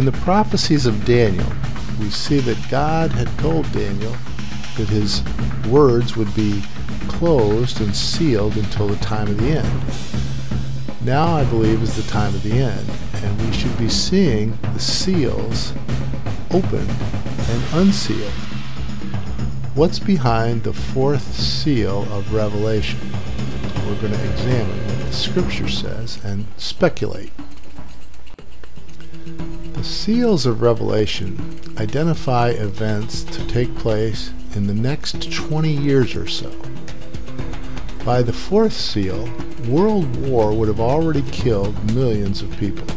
In the prophecies of Daniel, we see that God had told Daniel that his words would be closed and sealed until the time of the end. Now I believe is the time of the end, and we should be seeing the seals open and unsealed. What's behind the fourth seal of Revelation? We're going to examine what the Scripture says and speculate. The seals of Revelation identify events to take place in the next 20 years or so. By the fourth seal, World War would have already killed millions of people.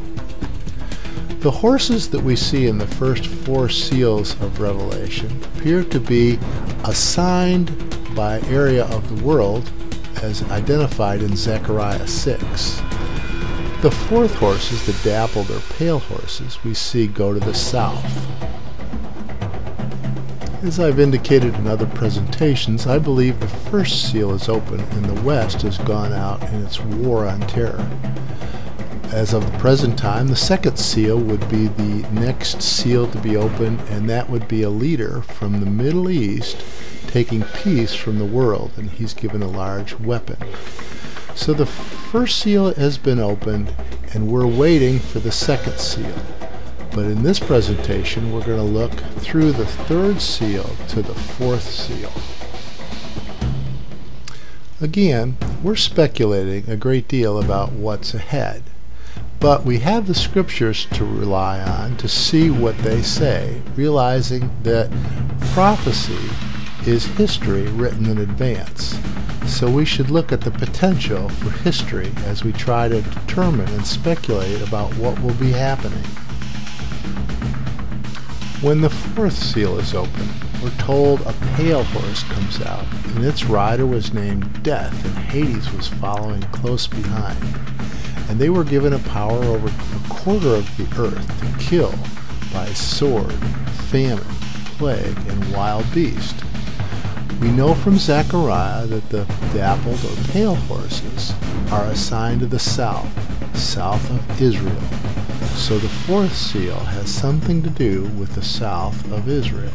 The horses that we see in the first four seals of Revelation appear to be assigned by area of the world as identified in Zechariah 6. The fourth horses, the dappled or pale horses, we see go to the south. As I've indicated in other presentations, I believe the first seal is open and the West has gone out in its war on terror. As of the present time, the second seal would be the next seal to be opened, and that would be a leader from the Middle East taking peace from the world, and he's given a large weapon. So the first seal has been opened, and we're waiting for the second seal. But in this presentation, we're going to look through the third seal to the fourth seal. Again, we're speculating a great deal about what's ahead. But we have the Scriptures to rely on to see what they say, realizing that prophecy is history written in advance. So we should look at the potential for history as we try to determine and speculate about what will be happening. When the fourth seal is open, we're told a pale horse comes out, and its rider was named Death, and Hades was following close behind. And they were given a power over a quarter of the earth to kill by sword, famine, plague, and wild beast. We know from Zechariah that the dappled or pale horses are assigned to the south of Israel. So the fourth seal has something to do with the south of Israel.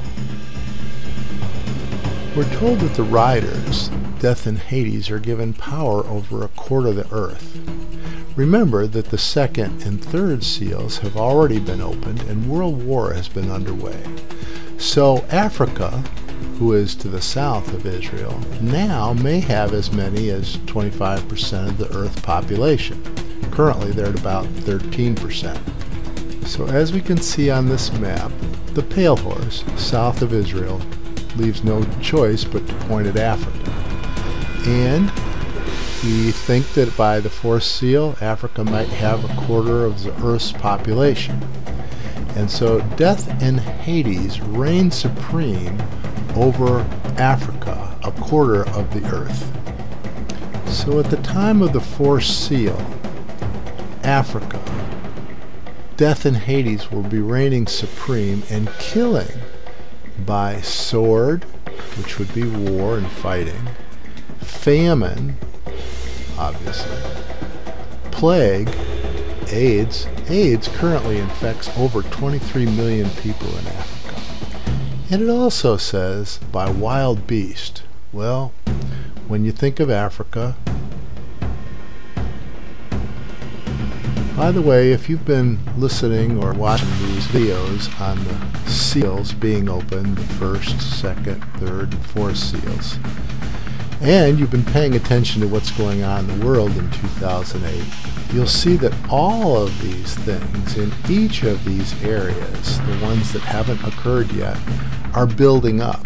We're told that the riders, Death and Hades, are given power over a quarter of the earth. Remember that the second and third seals have already been opened and World War has been underway. So Africa, who is to the south of Israel, now may have as many as 25% of the Earth population. Currently they're at about 13%. So as we can see on this map, the pale horse, south of Israel, leaves no choice but to point at Africa. And we think that by the fourth seal, Africa might have a quarter of the Earth's population. And so Death and Hades reign supreme over Africa, a quarter of the Earth. So at the time of the fourth seal, Africa, Death and Hades will be reigning supreme and killing by sword, which would be war and fighting, famine, obviously, plague, AIDS. AIDS currently infects over 23 million people in Africa. And it also says by wild beast. Well, when you think of Africa, by the way, if you've been listening or watching these videos on the seals being opened, the first, second, third, and fourth seals, and you've been paying attention to what's going on in the world in 2008, you'll see that all of these things in each of these areas, the ones that haven't occurred yet, are building up.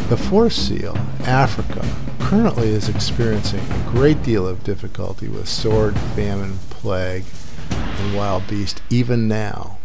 The fourth seal, Africa, currently is experiencing a great deal of difficulty with sword, famine, plague, and wild beast even now.